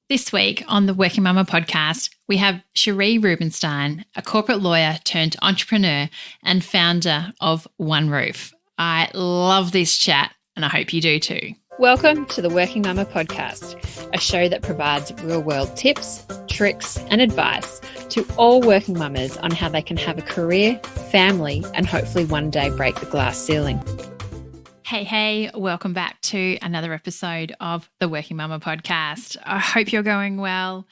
This week on the Working Mama podcast, we have Sheree Rubinstein, a corporate lawyer turned entrepreneur and founder of One Roof. I love this chat and I hope you do too. Welcome to the Working Mama podcast, a show that provides real-world tips, tricks and advice to all working mamas on how they can have a career, family and hopefully one day break the glass ceiling. Hey, welcome back to another episode of the Working Mama podcast. I hope you're going well,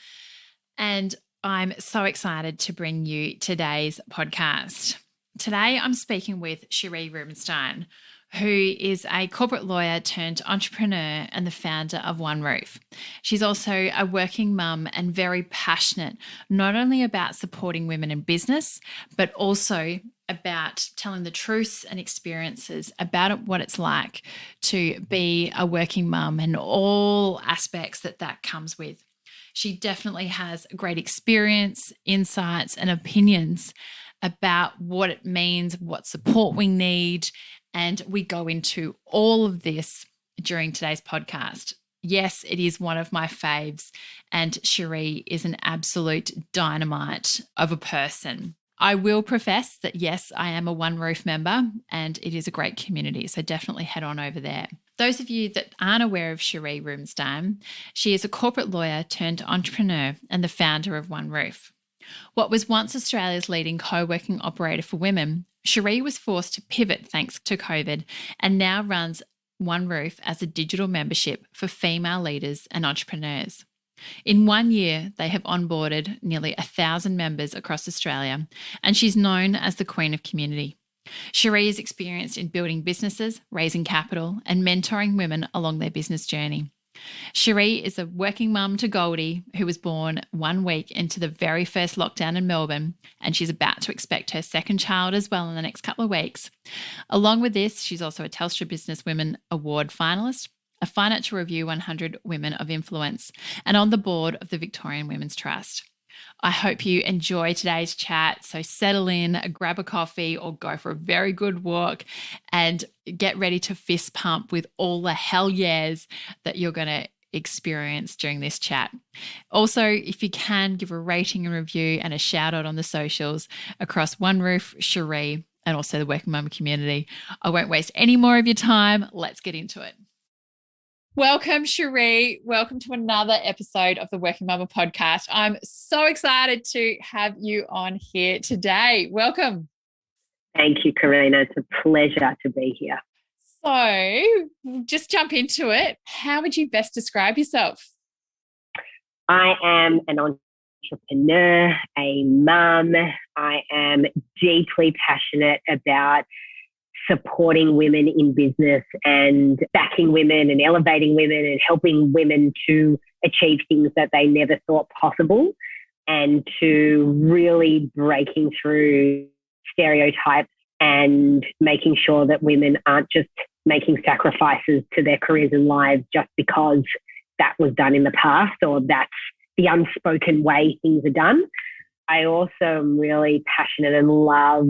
and I'm so excited to bring you today's podcast. Today, I'm speaking with Sheree Rubinstein, who is a corporate lawyer turned entrepreneur and the founder of One Roof. She's also a working mum and very passionate, not only about supporting women in business, but also about telling the truths and experiences about what it's like to be a working mum and all aspects that comes with. She definitely has great experience, insights, and opinions about what it means, what support we need, and we go into all of this during today's podcast. Yes, it is one of my faves, and Sheree is an absolute dynamite of a person. I will profess that, yes, I am a One Roof member and it is a great community, so definitely head on over there. Those of you that aren't aware of Sheree Rubinstein, she is a corporate lawyer turned entrepreneur and the founder of One Roof. What was once Australia's leading co-working operator for women, Sheree was forced to pivot thanks to COVID and now runs One Roof as a digital membership for female leaders and entrepreneurs. In 1 year, they have onboarded nearly 1,000 members across Australia, and she's known as the Queen of Community. Sheree is experienced in building businesses, raising capital, and mentoring women along their business journey. Sheree is a working mum to Goldie who was born 1 week into the very first lockdown in Melbourne, and she's about to expect her second child as well in the next couple of weeks. Along with this, she's also a Telstra Business Women Award finalist, a Financial Review 100 Women of Influence, and on the board of the Victorian Women's Trust. I hope you enjoy today's chat. So settle in, grab a coffee or go for a very good walk and get ready to fist pump with all the hell yeahs that you're going to experience during this chat. Also, if you can, give a rating and review and a shout out on the socials across One Roof, Sheree, and also the Working Mum community. I won't waste any more of your time. Let's get into it. Welcome, Sheree. Welcome to another episode of the Working Mama podcast. I'm so excited to have you on here today. Welcome. Thank you, Karina. It's a pleasure to be here. So just jump into it. How would you best describe yourself? I am an entrepreneur, a mum. I am deeply passionate about supporting women in business and backing women and elevating women and helping women to achieve things that they never thought possible, and to really breaking through stereotypes and making sure that women aren't just making sacrifices to their careers and lives just because that was done in the past or that's the unspoken way things are done. I also am really passionate and love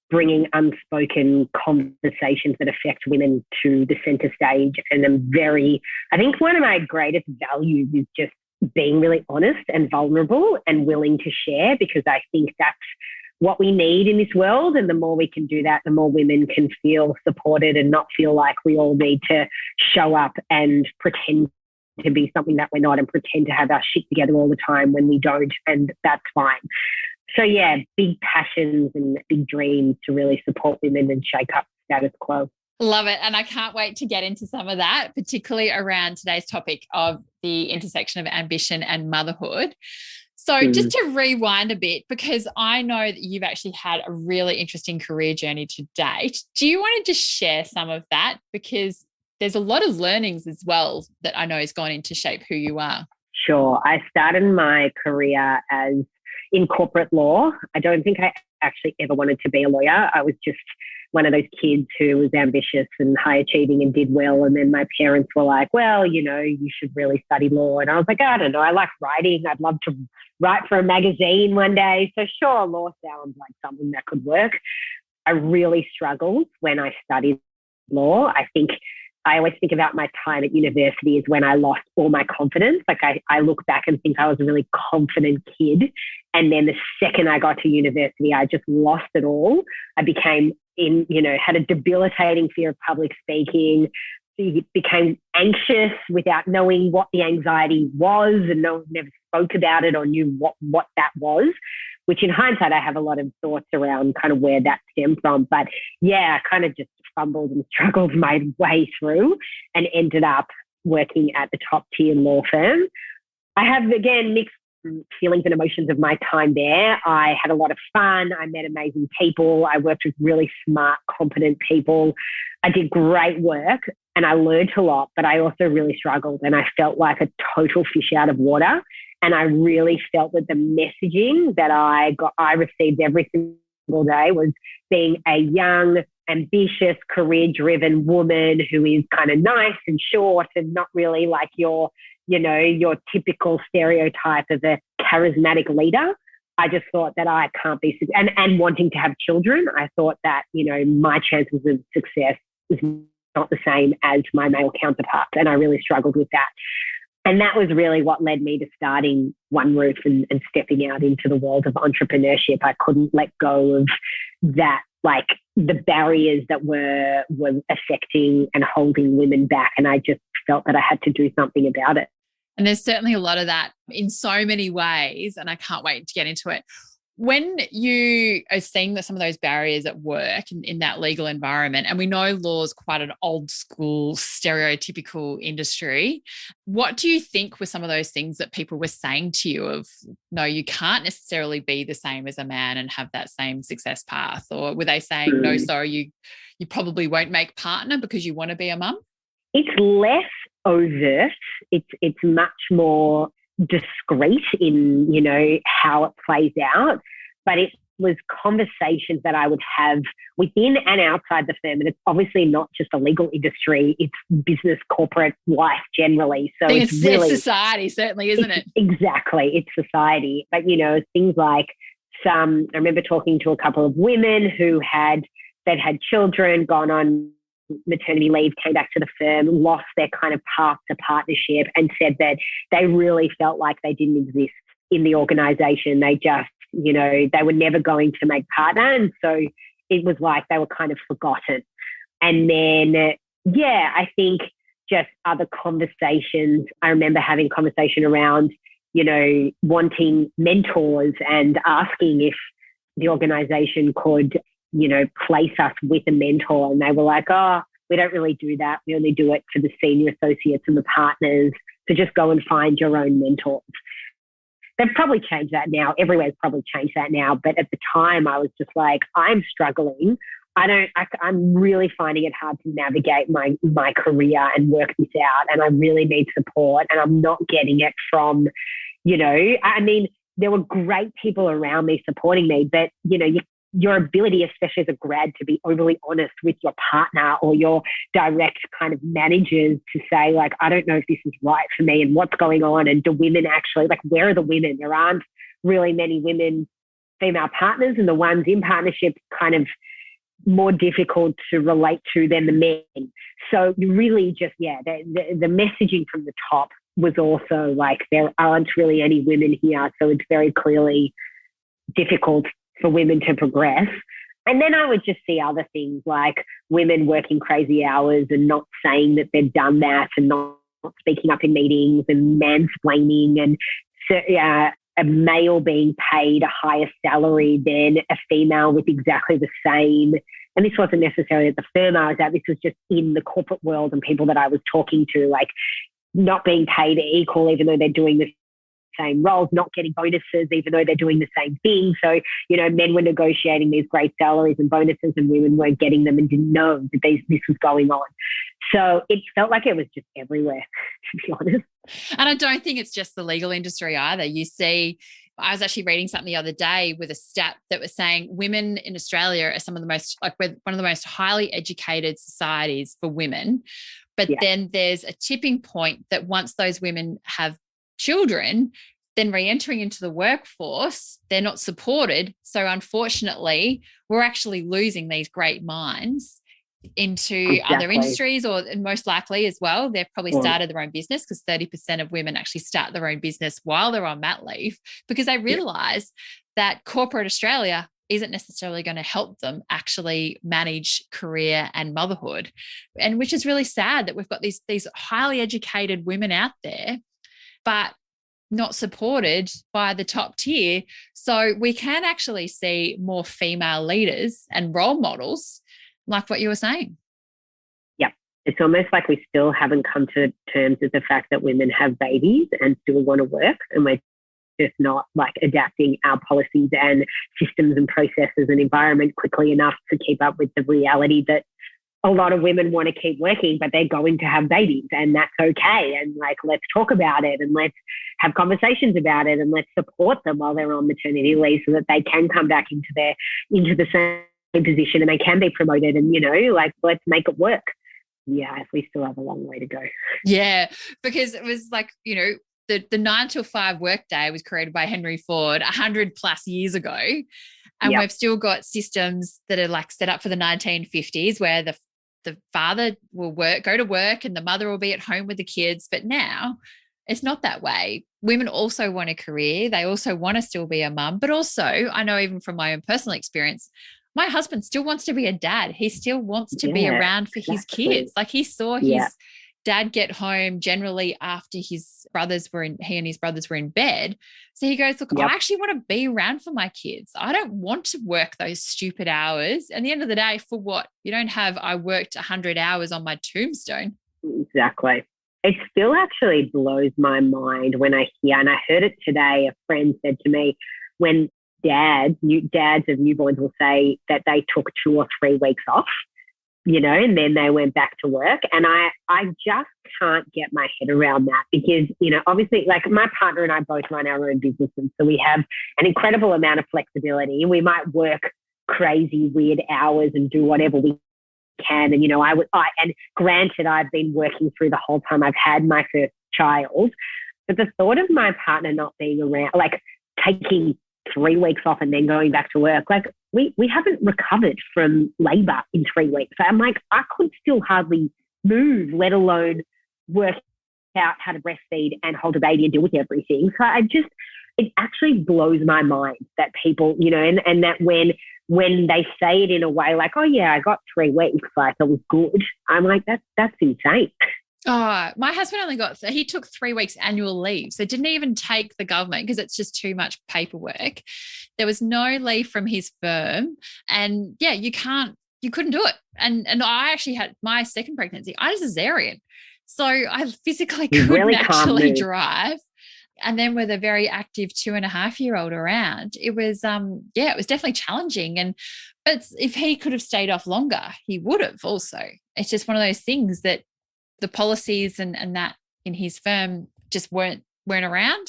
bringing unspoken conversations that affect women to the center stage. And I think one of my greatest values is just being really honest and vulnerable and willing to share, because I think that's what we need in this world. And the more we can do that, the more women can feel supported and not feel like we all need to show up and pretend to be something that we're not and pretend to have our shit together all the time when we don't, and that's fine. So yeah, big passions and big dreams to really support women and shake up status quo. Love it. And I can't wait to get into some of that, particularly around today's topic of the intersection of ambition and motherhood. So just to rewind a bit, because I know that you've actually had a really interesting career journey to date. Do you want to just share some of that? Because there's a lot of learnings as well that I know has gone into shape who you are. Sure. I started my career as in corporate law. I don't think I actually ever wanted to be a lawyer. I was just one of those kids who was ambitious and high achieving and did well. And then my parents were like, well, you should really study law. And I was like, I don't know. I like writing. I'd love to write for a magazine one day. So sure, law sounds like something that could work. I really struggled when I studied law. I think I always think about my time at university as when I lost all my confidence. Like I look back and think I was a really confident kid. And then the second I got to university, I just lost it all. I became had a debilitating fear of public speaking. Became anxious without knowing what the anxiety was, and no one never spoke about it or knew what that was, which in hindsight, I have a lot of thoughts around kind of where that stemmed from. But yeah, I kind of just fumbled and struggled my way through and ended up working at the top tier law firm. I have, again, mixed feelings and emotions of my time there. I had a lot of fun. I met amazing people. I worked with really smart, competent people. I did great work and I learned a lot, but I also really struggled and I felt like a total fish out of water. And I really felt that the messaging that I received every single day was being a young, ambitious, career-driven woman who is kind of nice and short and not really like your typical stereotype of a charismatic leader. I just thought that I can't be, and wanting to have children, I thought that, my chances of success was not the same as my male counterparts. And I really struggled with that. And that was really what led me to starting One Roof and stepping out into the world of entrepreneurship. I couldn't let go of that, like the barriers that were affecting and holding women back. And I just felt that I had to do something about it. And there's certainly a lot of that in so many ways, and I can't wait to get into it. When you are seeing some of those barriers at work in that legal environment, and we know law is quite an old school, stereotypical industry, what do you think were some of those things that people were saying to you of, no, you can't necessarily be the same as a man and have that same success path? Or were they saying, no, sorry, you probably won't make partner because you want to be a mum? It's less overt. It's much more discreet in, how it plays out. But it was conversations that I would have within and outside the firm. And it's obviously not just a legal industry, it's business, corporate life generally. So it's really society, certainly, isn't it? Exactly. It's society. But, things like I remember talking to a couple of women they'd had children, gone on maternity leave, came back to the firm, lost their kind of path to partnership, and said that they really felt like they didn't exist in the organization. They just, they were never going to make partner. And so it was like they were kind of forgotten. And then, I think just other conversations. I remember having conversation around, wanting mentors and asking if the organization could place us with a mentor. And they were like, oh, we don't really do that. We only do it for the senior associates and the partners. So just go and find your own mentors. They've probably changed that now. Everywhere's probably changed that now. But at the time I was just like, I'm struggling. I'm really finding it hard to navigate my career and work this out. And I really need support. And I'm not getting it from, there were great people around me supporting me, but, your ability, especially as a grad, to be overly honest with your partner or your direct kind of managers to say, like, I don't know if this is right for me and what's going on. And do women actually, like, where are the women? There aren't really many women, female partners, and the ones in partnership kind of more difficult to relate to than the men. So you really just, the messaging from the top was also like, there aren't really any women here. So it's very clearly difficult for women to progress. And then I would just see other things like women working crazy hours and not saying that they've done that, and not speaking up in meetings, and mansplaining, and a male being paid a higher salary than a female with exactly the same. And this wasn't necessarily at the firm I was at. This was just in the corporate world and people that I was talking to, like not being paid equal even though they're doing the same roles, not getting bonuses even though they're doing the same thing. So, men were negotiating these great salaries and bonuses and women weren't getting them and didn't know that this was going on. So it felt like it was just everywhere, to be honest. And I don't think it's just the legal industry either. You see, I was actually reading something the other day with a stat that was saying women in Australia are some of the most, like, we're one of the most highly educated societies for women. But then there's a tipping point that once those women have children, then re-entering into the workforce, they're not supported. So unfortunately, we're actually losing these great minds into other industries, or most likely as well, they've probably started their own business, because 30% of women actually start their own business while they're on mat leave, because they realize that corporate Australia isn't necessarily going to help them actually manage career and motherhood. And which is really sad that we've got these highly educated women out there, but not supported by the top tier. So we can actually see more female leaders and role models, like what you were saying. Yeah. It's almost like we still haven't come to terms with the fact that women have babies and still want to work, and we're just not like adapting our policies and systems and processes and environment quickly enough to keep up with the reality that a lot of women want to keep working, but they're going to have babies, and that's okay. And like, let's talk about it, and let's have conversations about it, and let's support them while they're on maternity leave so that they can come back into the same position and they can be promoted, and, you know, like, let's make it work. Yeah, we still have a long way to go. Yeah, because it was like, you know, the 9 to 5 workday was created by Henry Ford 100 plus years ago. And we've still got systems that are like set up for the 1950s, where the father will go to work and the mother will be at home with the kids. But now it's not that way. Women also want a career. They also want to still be a mum. But also, I know even from my own personal experience, my husband still wants to be a dad. He still wants to be around for his kids. Like, he saw his dad get home generally after he and his brothers were in bed. So he goes, look, I actually want to be around for my kids. I don't want to work those stupid hours. And at the end of the day, for what? You don't have, I worked 100 hours on my tombstone. Exactly. It still actually blows my mind when I hear, and I heard it today, a friend said to me, when dads of newborns will say that they took 2 or 3 weeks off, you know, and then they went back to work. And I just can't get my head around that, because, you know, obviously, like, my partner and I both run our own businesses. So we have an incredible amount of flexibility. We might work crazy, weird hours and do whatever we can. And, you know, and granted, I've been working through the whole time I've had my first child, but the thought of my partner not being around, like taking 3 weeks off and then going back to work, like, we haven't recovered from labor in 3 weeks. So I'm like, I could still hardly move, let alone work out how to breastfeed and hold a baby and deal with everything. So it actually blows my mind that people, you know, and that when they say it in a way like, oh yeah, I got 3 weeks, like, it was good. I'm like, that's insane. Oh, my husband he took 3 weeks annual leave. So didn't even take the government, because it's just too much paperwork. There was no leave from his firm. And yeah, you couldn't do it. And I actually had my second pregnancy, I had a cesarean. So I physically couldn't actually drive. And then with a very active 2.5-year-old around, it was, it was definitely challenging. But if he could have stayed off longer, he would have also. It's just one of those things that the policies and that in his firm just weren't around.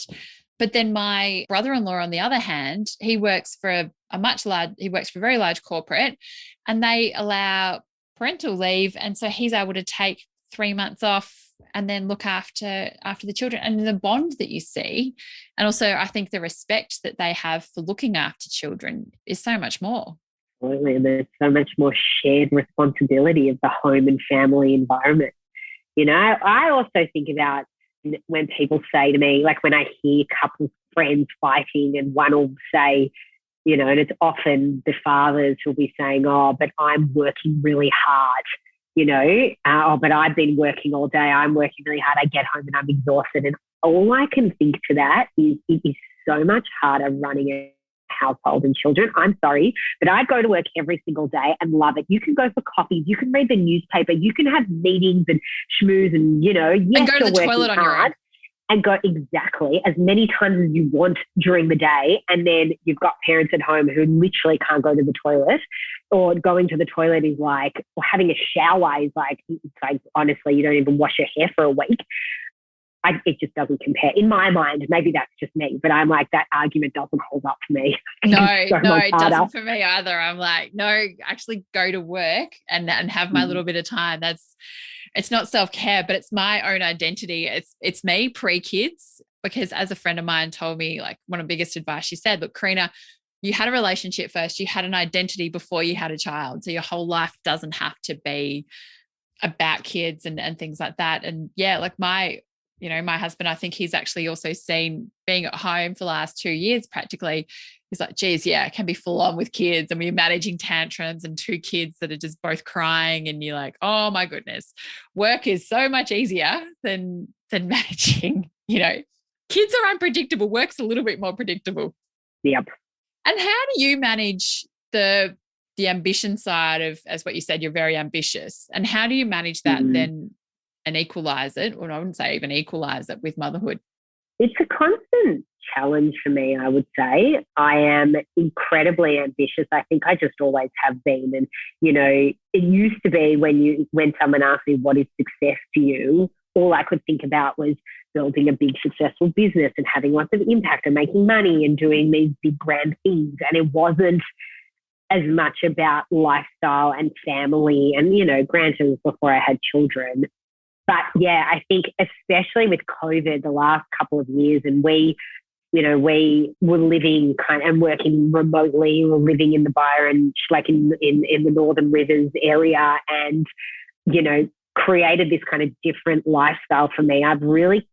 But then my brother-in-law, on the other hand, he works for a very large corporate, and they allow parental leave. And so he's able to take 3 months off and then look after the children, and the bond that you see. And also, I think the respect that they have for looking after children is so much more. Absolutely. And there's so much more shared responsibility of the home and family environment. You know, I also think about when people say to me, like, when I hear couples, friends fighting, and one will say, you know, and it's often the fathers who'll be saying, oh, but I'm working really hard, you know, but I've been working all day. I'm working really hard. I get home and I'm exhausted. And all I can think to that is, it is so much harder running a household and children. I'm sorry, but I go to work every single day and love it. You can go for coffees, you can read the newspaper, you can have meetings and schmooze, and, you know, yes, and go to the toilet on your own. And go exactly as many times as you want during the day. And then you've got parents at home who literally can't go to the toilet, or going to the toilet is like, or having a shower is like, it's like, honestly, you don't even wash your hair for a week. It just doesn't compare. In my mind, maybe that's just me, but I'm like, that argument doesn't hold up for me. No, it doesn't for me either. I'm like, no, actually go to work and have my little bit of time. It's not self-care, but it's my own identity. It's me pre-kids, because as a friend of mine told me, like, one of the biggest advice she said, look, Karina, you had a relationship first, you had an identity before you had a child. So your whole life doesn't have to be about kids and things like that. And yeah, like my husband, I think he's actually also seen being at home for the last 2 years practically. He's like, geez, yeah, it can be full on with kids. And we're managing tantrums and 2 kids that are just both crying. And you're like, oh my goodness, work is so much easier than managing, kids are unpredictable. Work's a little bit more predictable. Yep. And how do you manage the ambition side of, as what you said, you're very ambitious. And how do you manage that then and equalize it? Or I wouldn't say even equalize it with motherhood. It's a constant challenge for me, I would say. I am incredibly ambitious. I think I just always have been. And, it used to be when someone asked me, what is success to you? All I could think about was building a big successful business and having lots of impact and making money and doing these big grand things. And it wasn't as much about lifestyle and family. And, granted, it was before I had children. But yeah, I think especially with COVID the last couple of years, and we were living and working remotely. We were living in the Byron, like in the Northern Rivers area, and, created this kind of different lifestyle for me. I've really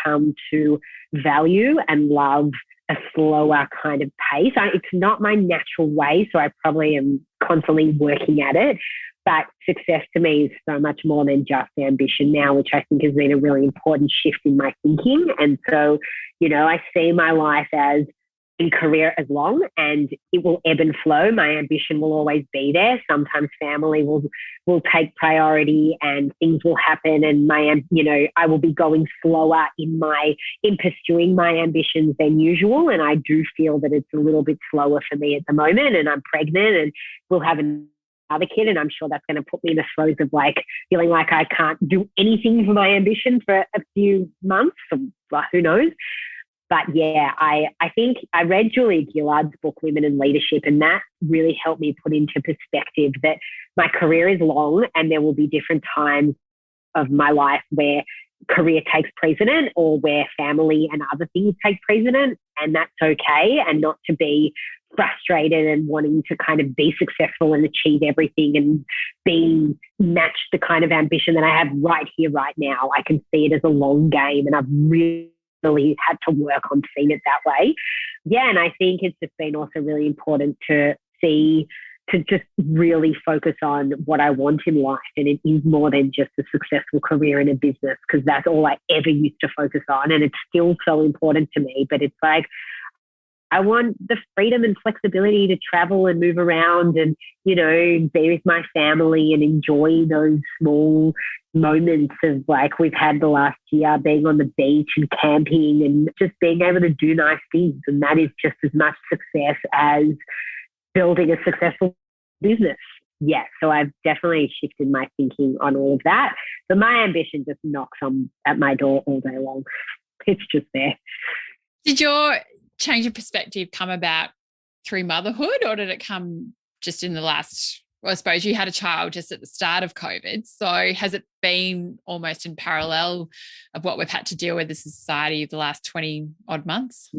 come to value and love a slower kind of pace. It's not my natural way, so I probably am constantly working at it. But success to me is so much more than just ambition now, which I think has been a really important shift in my thinking. And so, I see my life as in career as long, and it will ebb and flow. My ambition will always be there. Sometimes family will take priority and things will happen, and I will be going slower in pursuing my ambitions than usual. And I do feel that it's a little bit slower for me at the moment, and I'm pregnant and we'll have another kid, and I'm sure that's going to put me in the throes of feeling like I can't do anything for my ambition for a few months, or who knows. But yeah, I think I read Julia Gillard's book, Women in Leadership, and that really helped me put into perspective that my career is long and there will be different times of my life where career takes precedent or where family and other things take precedent, and that's okay, and not to be frustrated and wanting to kind of be successful and achieve everything and match the kind of ambition that I have right here, right now. I can see it as a long game, and I've really had to work on seeing it that way. Yeah, and I think it's just been also really important to just really focus on what I want in life. And it is more than just a successful career in a business, because that's all I ever used to focus on. And it's still so important to me, but it's like, I want the freedom and flexibility to travel and move around and, be with my family and enjoy those small moments of we've had the last year, being on the beach and camping and just being able to do nice things. And that is just as much success as building a successful business. Yeah, so I've definitely shifted my thinking on all of that. But my ambition just knocks on at my door all day long. It's just there. Did your change of perspective come about through motherhood, or did it come just in the last, well, I suppose you had a child just at the start of COVID. So has it been almost in parallel of what we've had to deal with as a society the last 20 odd months?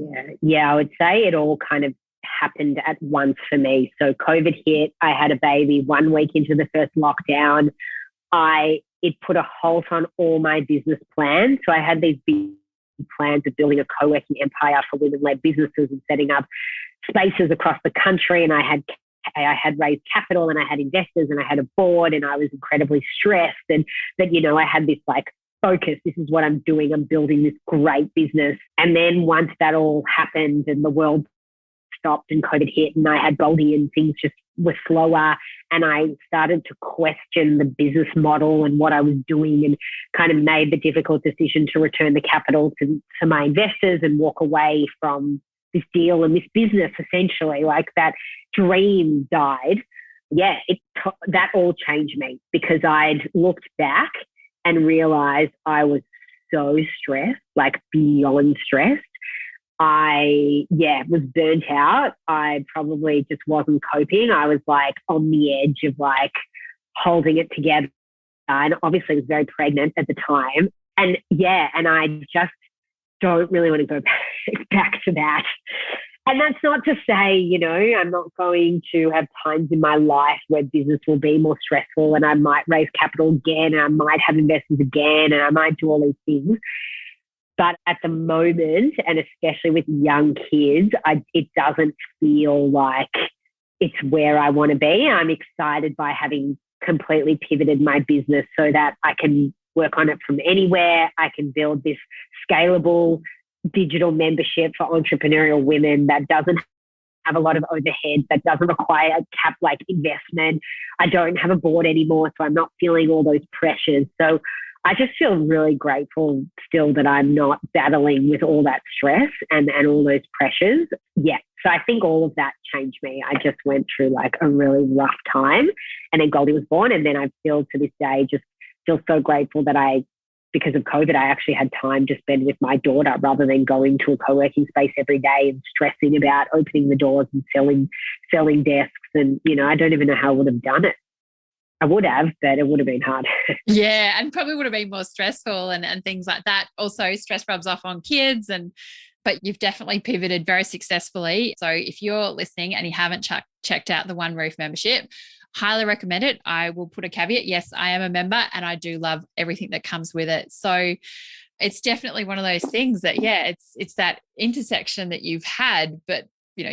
Yeah, I would say it all kind of happened at once for me. So COVID hit, I had a baby 1 week into the first lockdown. It put a halt on all my business plans. So I had these big plans of building a co-working empire for women-led businesses and setting up spaces across the country. And I had raised capital and I had investors and I had a board, and I was incredibly stressed. And that, I had this focus. This is what I'm doing. I'm building this great business. And then once that all happened and the world stopped and COVID hit and I had Goldie and things just were slower, and I started to question the business model and what I was doing, and kind of made the difficult decision to return the capital to my investors and walk away from this deal and this business. Essentially, that dream died. Yeah, that all changed me, because I'd looked back and realized I was so stressed, beyond stressed. I was burnt out. I probably just wasn't coping. I was on the edge of holding it together. And obviously was very pregnant at the time. And I just don't really want to go back to that. And that's not to say, I'm not going to have times in my life where business will be more stressful and I might raise capital again and I might have investments again and I might do all these things. But at the moment, and especially with young kids, it doesn't feel like it's where I want to be. I'm excited by having completely pivoted my business so that I can work on it from anywhere. I can build this scalable digital membership for entrepreneurial women that doesn't have a lot of overhead, that doesn't require like investment. I don't have a board anymore, so I'm not feeling all those pressures. So I just feel really grateful still that I'm not battling with all that stress and all those pressures. Yeah. So I think all of that changed me. I just went through like a really rough time and then Goldie was born. And then I feel to this day, just feel so grateful that because of COVID, I actually had time to spend with my daughter rather than going to a co-working space every day and stressing about opening the doors and selling desks. And, I don't even know how I would have done it. I would have, but it would have been hard. Yeah, and probably would have been more stressful and things like that. Also, stress rubs off on kids, but you've definitely pivoted very successfully. So if you're listening and you haven't checked out the One Roof membership, highly recommend it. I will put a caveat. Yes, I am a member and I do love everything that comes with it. So it's definitely one of those things that, yeah, it's that intersection that you've had, but,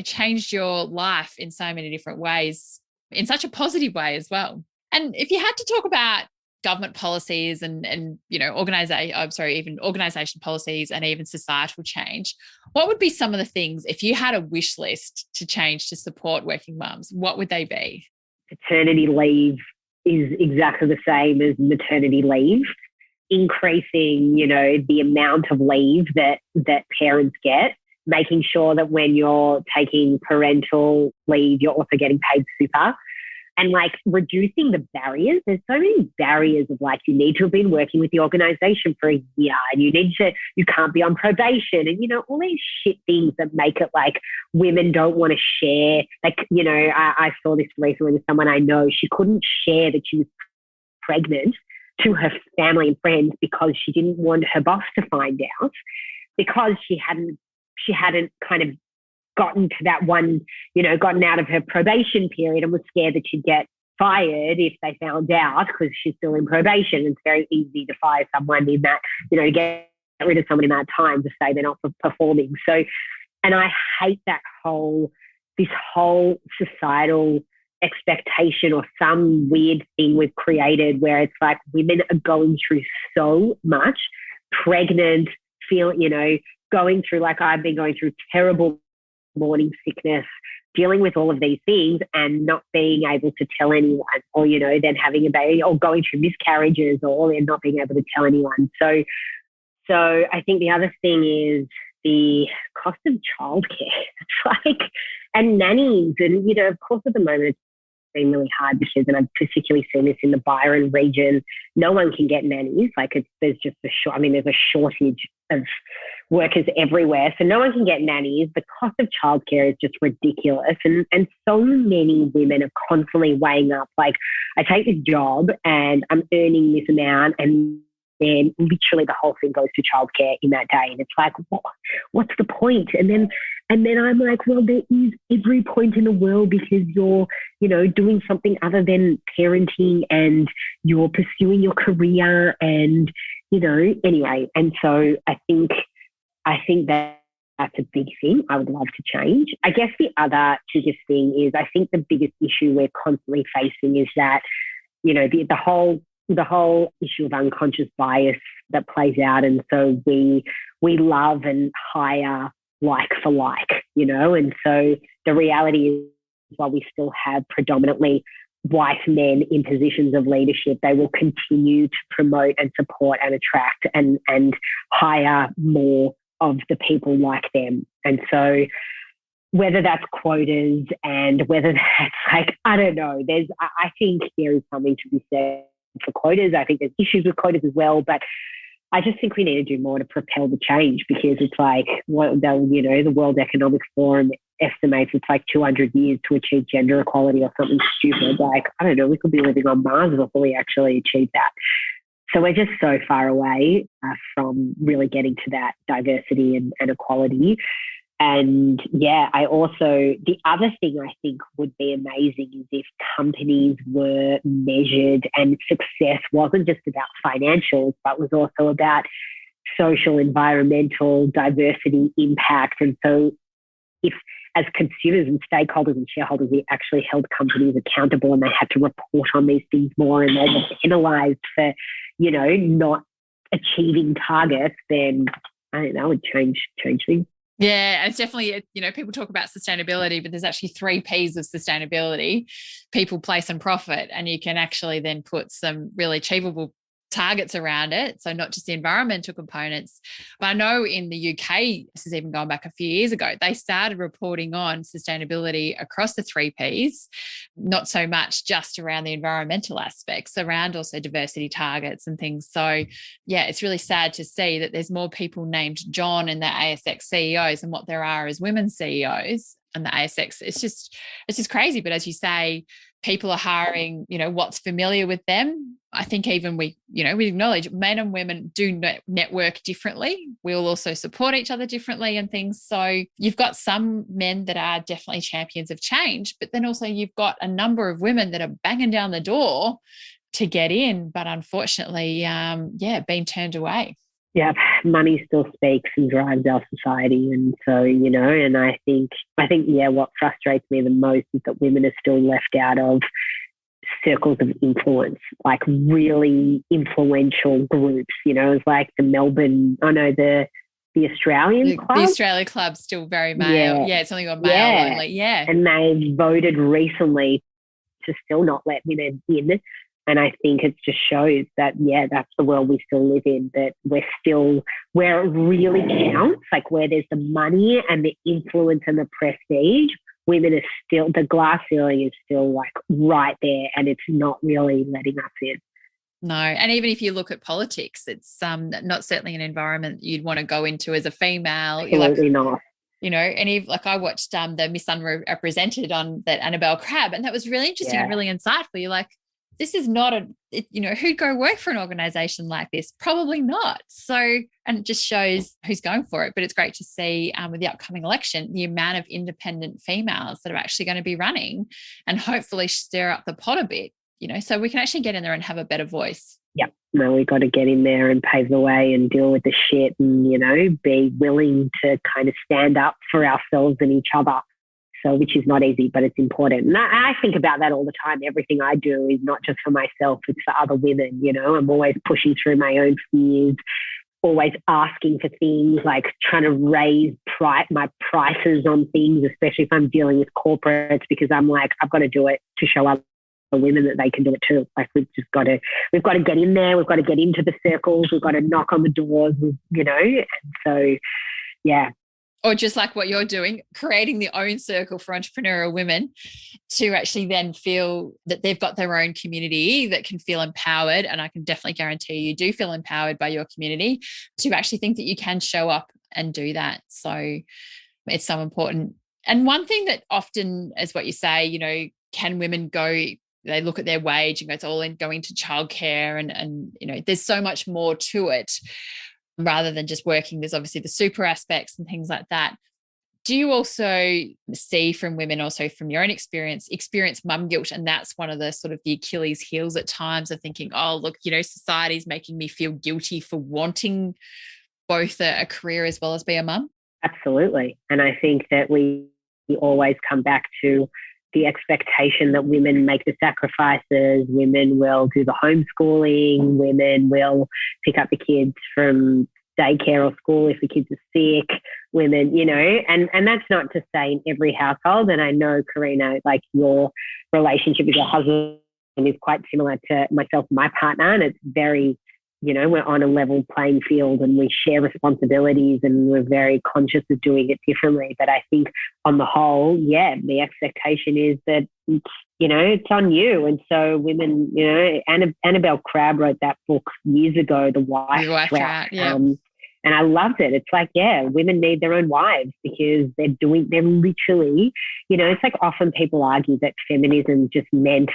changed your life in so many different ways, in such a positive way as well. And if you had to talk about government policies and organization policies and even societal change, what would be some of the things, if you had a wish list to change to support working mums, what would they be? Paternity leave is exactly the same as maternity leave. Increasing, the amount of leave that parents get, making sure that when you're taking parental leave, you're also getting paid super. And like reducing the barriers. There's so many barriers of like, you need to have been working with the organization for a year and you can't be on probation and, all these shit things that make it like women don't want to share. Like, I saw this recently with someone I know. She couldn't share that she was pregnant to her family and friends because she didn't want her boss to find out, because she hadn't kind of gotten to that one, gotten out of her probation period and was scared that she'd get fired if they found out because she's still in probation. It's very easy to fire someone in that, to get rid of someone in that time to say they're not performing. So, and I hate this whole societal expectation or some weird thing we've created where it's like women are going through so much, pregnant, going through, like I've been going through terrible morning sickness, dealing with all of these things and not being able to tell anyone, or, then having a baby or going through miscarriages or then not being able to tell anyone. So I think the other thing is the cost of childcare, and nannies. And, of course, at the moment, it's been really hard because, and I've particularly seen this in the Byron region, no one can get nannies. There's just there's a shortage of workers everywhere. So no one can get nannies. The cost of childcare is just ridiculous. And so many women are constantly weighing up, like, I take this job and I'm earning this amount, and then literally the whole thing goes to childcare in that day. And it's like, what's the point? And then I'm like, well, there is every point in the world because you're, doing something other than parenting and you're pursuing your career and, anyway. And so I think that that's a big thing I would love to change. I guess the other biggest thing is, I think the biggest issue we're constantly facing is that, the whole issue of unconscious bias that plays out. And so we love and hire like for like, and so the reality is, while we still have predominantly white men in positions of leadership, they will continue to promote and support and attract and hire more of the people like them. And so whether that's quotas and whether that's I don't know, I think there is something to be said for quotas. I think there's issues with quotas as well, but I just think we need to do more to propel the change, because it's like, the World Economic Forum estimates it's like 200 years to achieve gender equality or something stupid. I don't know, we could be living on Mars before we actually achieve that. So we're just so far away from really getting to that diversity and equality. And yeah, I also, the other thing I think would be amazing is if companies were measured and success wasn't just about financials, but was also about social, environmental, diversity, impact. And so if as consumers and stakeholders and shareholders, we actually held companies accountable and they had to report on these things more and they were penalized for, not achieving targets, then I think that would change things. Yeah, it's definitely, people talk about sustainability, but there's actually 3 Ps of sustainability: people, place, and profit. And you can actually then put some really achievable targets around it. So not just the environmental components, but I know in the UK, this is even going back a few years ago, they started reporting on sustainability across the 3 Ps, not so much just around the environmental aspects, around also diversity targets and things. So yeah, it's really sad to see that there's more people named John in the ASX CEOs than what there are as women CEOs. And the ASX, it's just crazy. But as you say, people are hiring, what's familiar with them. I think even we acknowledge men and women do network differently. We'll also support each other differently and things. So you've got some men that are definitely champions of change, but then also you've got a number of women that are banging down the door to get in, but unfortunately, being turned away. Yeah, money still speaks and drives our society. And so, and I think, what frustrates me the most is that women are still left out of circles of influence, like really influential groups, it's like the Australian Club. The Australia Club's still very male. Yeah, it's only got male only. Yeah. And they voted recently to still not let women in. And I think it just shows that, that's the world we still live in, that where it really counts, like where there's the money and the influence and the prestige, women are still, the glass ceiling is still like right there and it's not really letting us in. No. And even if you look at politics, it's not certainly an environment you'd want to go into as a female. Absolutely not. And if I watched the Miss Unrepresented on that Annabelle Crabb, and that was really interesting and really insightful. You're like, this is not who'd go work for an organization like this? Probably not. So, and it just shows who's going for it. But it's great to see with the upcoming election, the amount of independent females that are actually going to be running and hopefully stir up the pot a bit, so we can actually get in there and have a better voice. Yep. No, we got to get in there and pave the way and deal with the shit and, be willing to kind of stand up for ourselves and each other. So, which is not easy, but it's important. And I think about that all the time. Everything I do is not just for myself, it's for other women. I'm always pushing through my own fears, always asking for things, like trying to raise my prices on things, especially if I'm dealing with corporates, because I'm like, I've got to do it to show other women that they can do it too. Like we've got to get in there. We've got to get into the circles. We've got to knock on the doors, and so, yeah. Or just like what you're doing, creating the own circle for entrepreneurial women to actually then feel that they've got their own community that can feel empowered. And I can definitely guarantee you do feel empowered by your community to actually think that you can show up and do that. So it's so important. And one thing that often is what you say, can women go, they look at their wage and go, it's all in going to childcare and there's so much more to it. Rather than just working, there's obviously the super aspects and things like that. Do you also see from women, also from your own experience mum guilt? And that's one of the sort of the Achilles heels at times of thinking, oh, look, society's making me feel guilty for wanting both a career as well as be a mum? Absolutely. And I think that we always come back to the expectation that women make the sacrifices, women will do the homeschooling, women will pick up the kids from daycare or school if the kids are sick, women, and that's not to say in every household. And I know, Karina, like your relationship with your husband is quite similar to myself and my partner, and it's very, we're on a level playing field and we share responsibilities and we're very conscious of doing it differently. But I think on the whole, the expectation is that, it's on you. And so women, Annabelle Crabb wrote that book years ago, The Wife Trap. And I loved it. It's like, women need their own wives because they're literally, it's like often people argue that feminism just meant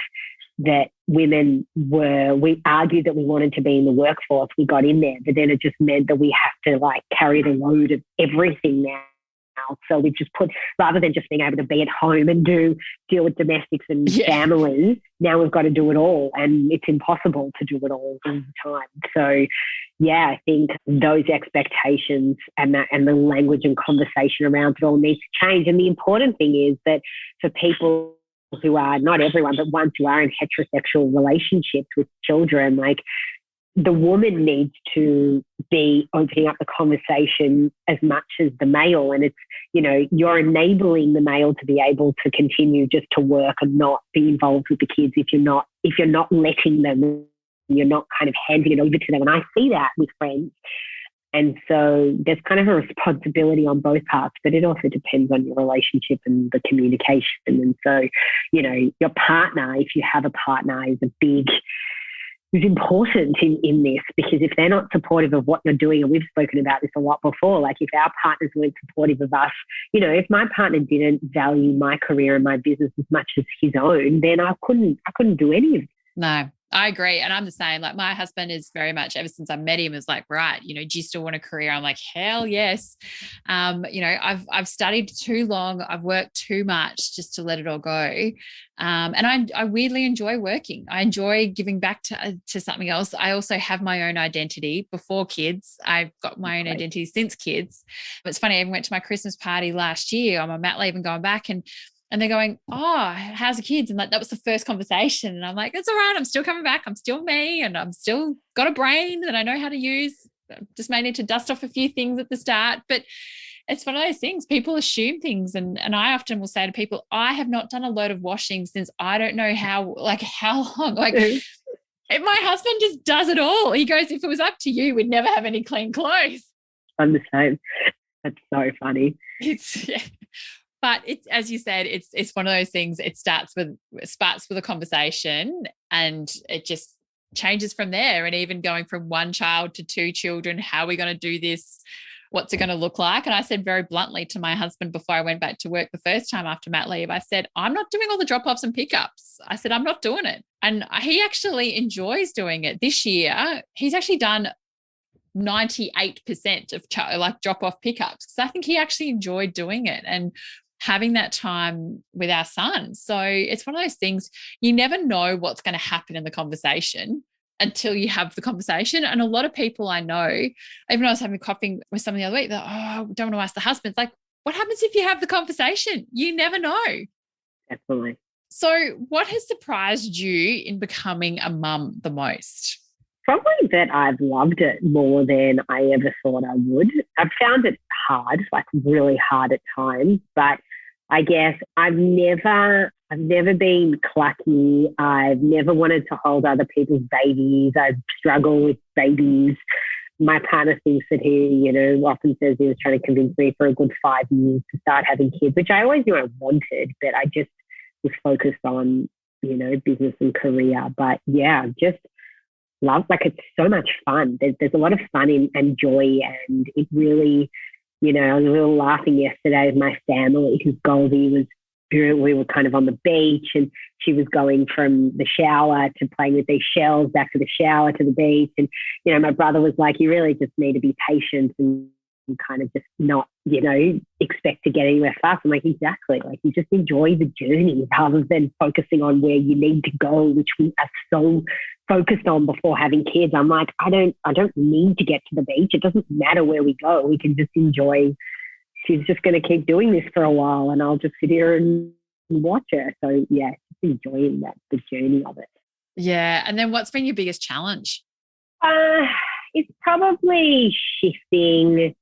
that we argued that we wanted to be in the workforce, we got in there, but then it just meant that we have to like carry the load of everything now. now. So we've just put, rather than just being able to be at home and deal with domestics and family, now we've got to do it all, and it's impossible to do it all the time. So yeah, I think those expectations and the language and conversation around it all needs to change. And the important thing is that for people who are, not everyone, but ones who are in heterosexual relationships with children, like, the woman needs to be opening up the conversation as much as the male. And it's, you're enabling the male to be able to continue just to work and not be involved with the kids if you're not letting them, you're not kind of handing it over to them. And I see that with friends. And so there's kind of a responsibility on both parts, but it also depends on your relationship and the communication. And so, your partner, if you have a partner, is important in this, because if they're not supportive of what you're doing, and we've spoken about this a lot before, like if our partners weren't supportive of us, if my partner didn't value my career and my business as much as his own, then I couldn't do any of it. No, I agree. And I'm the same. Like, my husband is very much, ever since I met him, is like, right, do you still want a career? I'm like, hell yes. I've studied too long. I've worked too much just to let it all go. And I weirdly enjoy working. I enjoy giving back to something else. I also have my own identity before kids. I've got my own identity since kids. It's funny. I even went to my Christmas party last year on my mat leave and going back, and they're going, oh, how's the kids? And that was the first conversation. And I'm like, it's all right. I'm still coming back. I'm still me. And I'm still got a brain that I know how to use. Just may need to dust off a few things at the start. But it's one of those things. People assume things. And I often will say to people, I have not done a load of washing since I don't know how long. Like, if my husband just does it all. He goes, if it was up to you, we'd never have any clean clothes. I'm the same. That's so funny. But it's, as you said, it's one of those things. It starts with a conversation, and it just changes from there. And even going from one child to two children, how are we going to do this? What's it going to look like? And I said very bluntly to my husband before I went back to work the first time after mat leave, I said, I'm not doing all the drop-offs and pickups. I said, I'm not doing it. And he actually enjoys doing it. This year, he's actually done 98% of drop-off pickups, because I think he actually enjoyed doing it and having that time with our son. So it's one of those things, you never know what's going to happen in the conversation until you have the conversation. And a lot of people I know, even I was having coffee with someone the other week, they're, I don't want to ask the husband. It's like, what happens if you have the conversation? You never know. Definitely. So what has surprised you in becoming a mum the most? Probably that I've loved it more than I ever thought I would. I've found it hard, like really hard at times, but I guess I've never been clucky. I've never wanted to hold other people's babies. I struggle with babies. My partner thinks that he, often says he was trying to convince me for a good 5 years to start having kids, which I always knew I wanted, but I just was focused on, business and career. But yeah, just love, like, it's so much fun. There's a lot of fun and joy, and it really, I was a little laughing yesterday with my family because Goldie we were kind of on the beach, and she was going from the shower to playing with these shells, back to the shower to the beach. And, my brother was like, you really just need to be patient and kind of just not, expect to get anywhere fast. I'm like, exactly. Like, you just enjoy the journey rather than focusing on where you need to go, which we are so focused on before having kids. I'm like, I don't need to get to the beach. It doesn't matter where we go. We can just enjoy. She's just going to keep doing this for a while, and I'll just sit here and watch her. So yeah, just enjoying the journey of it. Yeah. And then what's been your biggest challenge? It's probably shifting,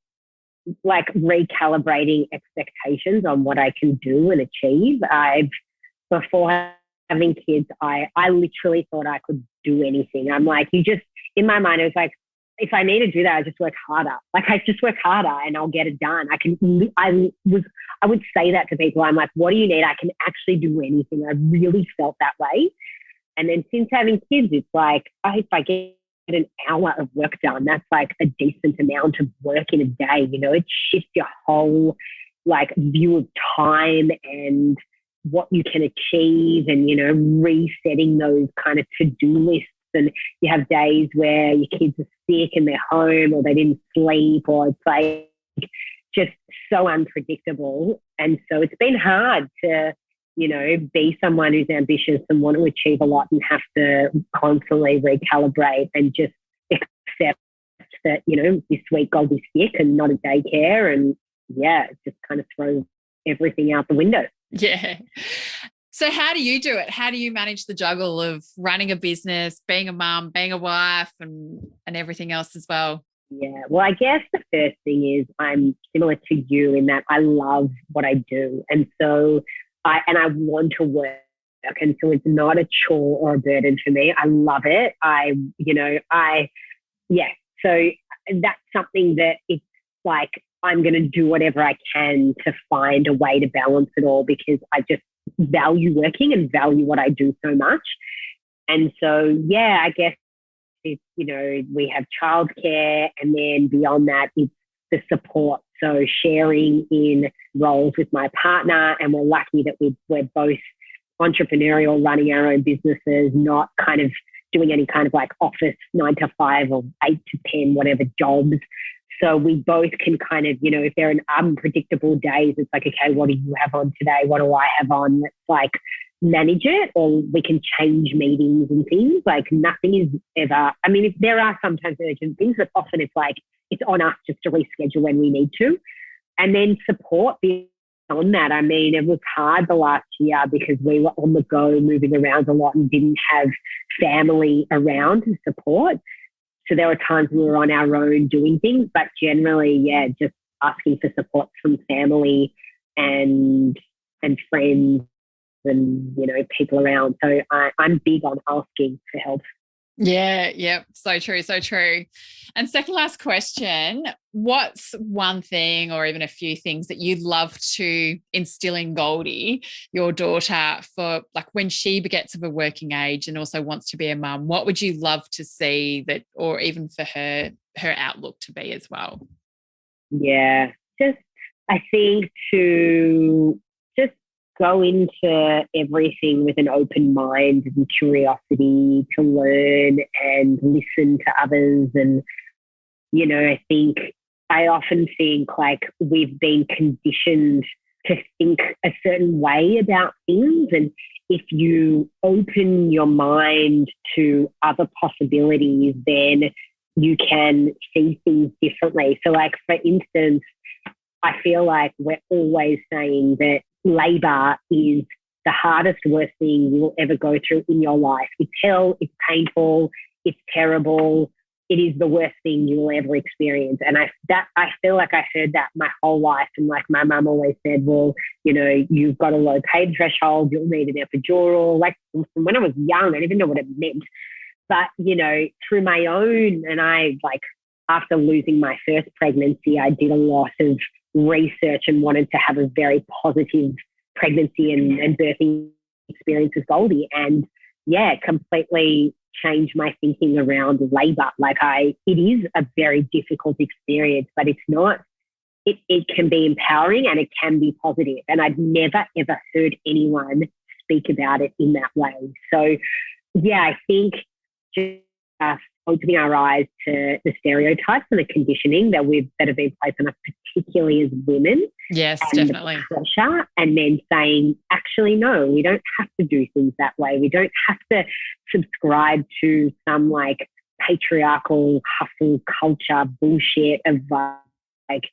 like recalibrating expectations on what I can do and achieve. Before having kids, I literally thought I could do anything. I'm like, in my mind, it was like, if I need to do that, I just work harder. Like, I just work harder and I'll get it done. I would say that to people. I'm like, what do you need? I can actually do anything. I really felt that way. And then since having kids, it's like, if I get an hour of work done, that's like a decent amount of work in a day. It shifts your whole view of time and what you can achieve, and resetting those kind of to-do lists. And you have days where your kids are sick and they're home, or they didn't sleep, or it's like just so unpredictable. And so it's been hard to, be someone who's ambitious and want to achieve a lot and have to constantly recalibrate and just accept that, this week Goldie's sick and not at daycare. And it just kind of throws everything out the window. Yeah. So how do you do it? How do you manage the juggle of running a business, being a mum, being a wife, and everything else as well? Yeah, well, I guess the first thing is I'm similar to you in that I love what I do. And so I want to work. And so it's not a chore or a burden for me. I love it. So that's something that it's like I'm going to do whatever I can to find a way to balance it all, because I just value working and value what I do so much. And so, I guess it's, we have childcare, and then beyond that, it's the support. So sharing in roles with my partner, and we're lucky that we're both entrepreneurial, running our own businesses, not kind of doing any kind of like office 9 to 5 or 8 to 10, whatever jobs. So we both can kind of, if there are unpredictable days, it's like, okay, what do you have on today? What do I have on? Let's like manage it, or we can change meetings and things. Like nothing is ever, if there are sometimes urgent things, but often it's like, it's on us just to reschedule when we need to. And then support beyond that. It was hard the last year because we were on the go, moving around a lot and didn't have family around to support. So there were times we were on our own doing things, but generally, just asking for support from family and friends and, people around. So I'm big on asking for help. Yeah. So true. So true. And second last question, what's one thing or even a few things that you'd love to instill in Goldie, your daughter, for like when she gets of a working age and also wants to be a mum? What would you love to see that, or even for her outlook to be as well? Yeah, I think to just go into everything with an open mind and curiosity to learn and listen to others. And, I think I often think like we've been conditioned to think a certain way about things. And if you open your mind to other possibilities, then you can see things differently. So like, for instance, I feel like we're always saying that labor is the hardest, worst thing you will ever go through in your life. It's hell, it's painful, it's terrible. It is the worst thing you will ever experience. And I feel like I heard that my whole life. And like my mum always said, well, you've got a low pain threshold, you'll need an epidural. Like from when I was young, I didn't even know what it meant. But, through my own, and after losing my first pregnancy, I did a lot of research and wanted to have a very positive pregnancy and birthing experience with Goldie. And completely changed my thinking around labor. It is a very difficult experience, but it's not, it can be empowering and it can be positive. And I'd never, ever heard anyone speak about it in that way. So I think just opening our eyes to the stereotypes and the conditioning that have been placed on us, particularly as women. Yes, definitely. Pressure, and then saying, actually, no, we don't have to do things that way. We don't have to subscribe to some like patriarchal hustle culture bullshit of what's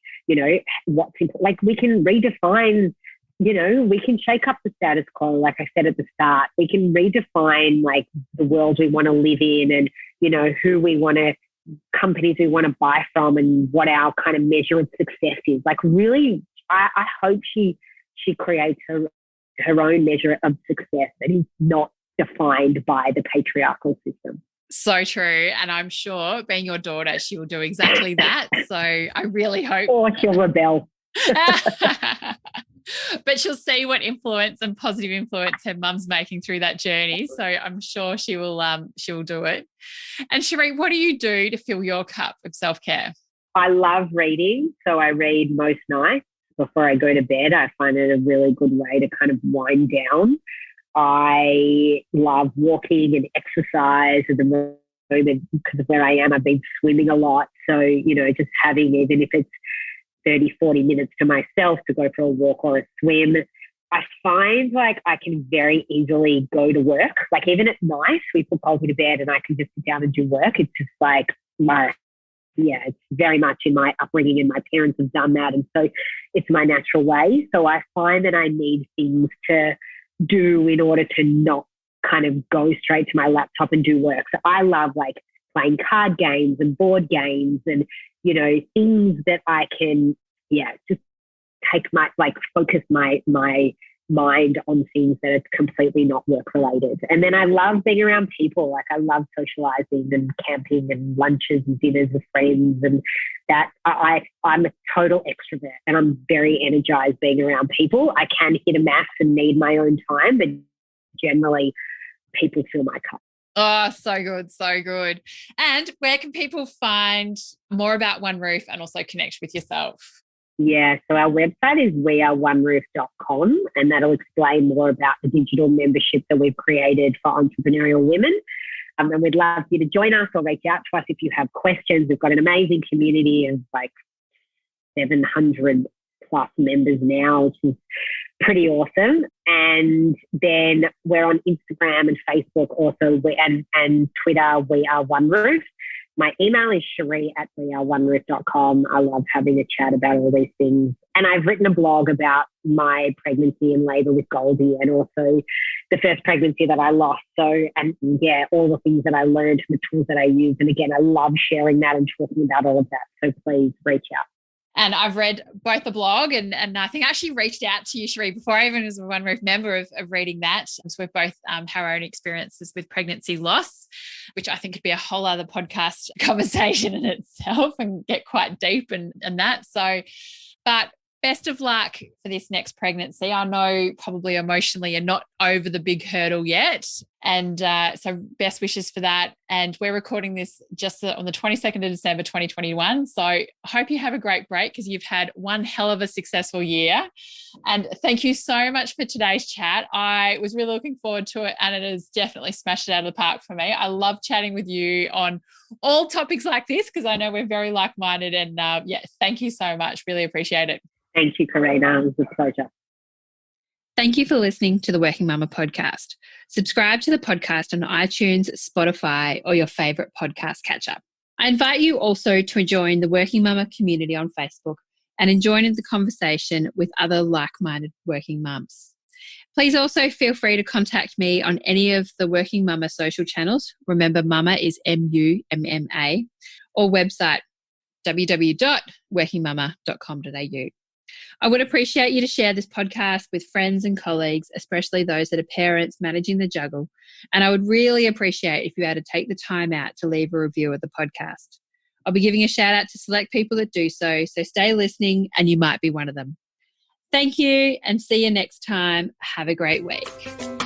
important. Like we can redefine. We can shake up the status quo, like I said at the start. We can redefine like the world we want to live in, and who we want to, companies we want to buy from, and what our kind of measure of success is. Like really, I hope she creates her own measure of success that is not defined by the patriarchal system. So true. And I'm sure, being your daughter, she will do exactly that. So I really hope. Or she'll rebel. But she'll see what influence and positive influence her mum's making through that journey. So I'm sure she will do it. And Sheree, what do you do to fill your cup of self-care? I love reading. So I read most nights before I go to bed. I find it a really good way to kind of wind down. I love walking and exercise at the moment because of where I am. I've been swimming a lot. So, just having, even if it's 30, 40 minutes to myself to go for a walk or a swim. I find like I can very easily go to work. Like even at night, we put Colby to bed and I can just sit down and do work. It's just like it's very much in my upbringing and my parents have done that. And so it's my natural way. So I find that I need things to do in order to not kind of go straight to my laptop and do work. So I love like playing card games and board games and, you know, things that I can, just take my, like focus my mind on things that are completely not work related. And then I love being around people. Like I love socializing and camping and lunches and dinners with friends, and that I'm a total extrovert and I'm very energized being around people. I can hit a max and need my own time, but generally people fill my cup. Oh, so good, so good. And where can people find more about One Roof and also connect with yourself? Yeah, so our website is weareoneroof.com, and that'll explain more about the digital membership that we've created for entrepreneurial women. And we'd love you to join us or reach out to us if you have questions. We've got an amazing community of like 700 plus members now, which is pretty awesome. And then we're on Instagram and Facebook also, and Twitter, We Are One Roof. My email is Sheree@weareoneroof.com. I love having a chat about all these things. And I've written a blog about my pregnancy and labour with Goldie, and also the first pregnancy that I lost. So, and all the things that I learned, the tools that I use. And again, I love sharing that and talking about all of that. So please reach out. And I've read both the blog and I think I actually reached out to you, Sheree, before I even was a One Roof member of reading that. So we've both had our own experiences with pregnancy loss, which I think could be a whole other podcast conversation in itself and get quite deep and that. So, but best of luck for this next pregnancy. I know probably emotionally you're not over the big hurdle yet. And so best wishes for that. And we're recording this just on the 22nd of December, 2021. So I hope you have a great break because you've had one hell of a successful year. And thank you so much for today's chat. I was really looking forward to it and it has definitely smashed it out of the park for me. I love chatting with you on all topics like this because I know we're very like-minded. And thank you so much. Really appreciate it. Thank you, Karina. It was a pleasure. Thank you for listening to the Working Mama podcast. Subscribe to the podcast on iTunes, Spotify, or your favorite podcast catcher. I invite you also to join the Working Mama community on Facebook and join in the conversation with other like-minded working mums. Please also feel free to contact me on any of the Working Mama social channels. Remember, Mama is MUMMA, or website www.workingmama.com.au. I would appreciate you to share this podcast with friends and colleagues, especially those that are parents managing the juggle. And I would really appreciate if you had to take the time out to leave a review of the podcast. I'll be giving a shout out to select people that do so stay listening and you might be one of them. Thank you and see you next time. Have a great week.